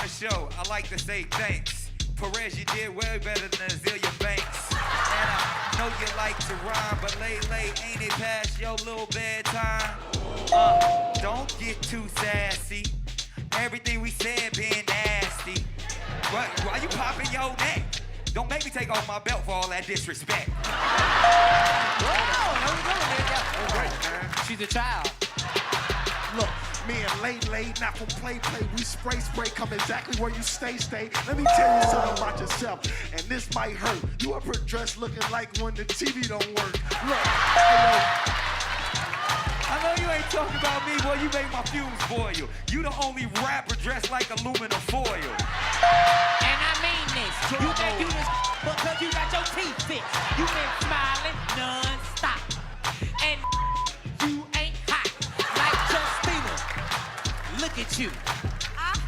the show, I like to say thanks. Perez, you did way better than Azealia Banks. And I know you like to rhyme, but lately, ain't it past your little bedtime? Don't get too sassy. Everything we said been nasty. But why you popping your neck? Don't make me take off my belt for all that disrespect. Whoa, no, great, man. She's a child. Look, me and Lay, not from play, we spray, come exactly where you stay. Let me tell you something about yourself, and this might hurt. You up here dressed looking like when the TV don't work. Look, I know you ain't talking about me, boy, you make my fumes boil. You the only rapper dressed like aluminum foil. And I mean this. You think you this because you got your teeth fixed. You been smiling non-stop. And you ain't hot like Justina. Look at you. I'm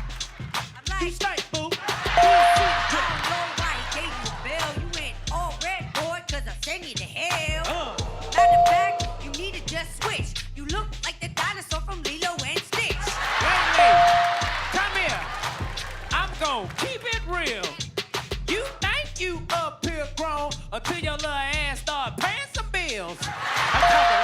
like, You stink, boo. I don't know why he gave you a bell. You ain't all red, boy, cause I'm sending you to hell. Matter of fact, you need to just switch. You look like the dinosaur from Lilo and Stitch. Lady, come here. I'm gonna keep it real. You think you up here grown until your little ass start paying some bills. I'm talking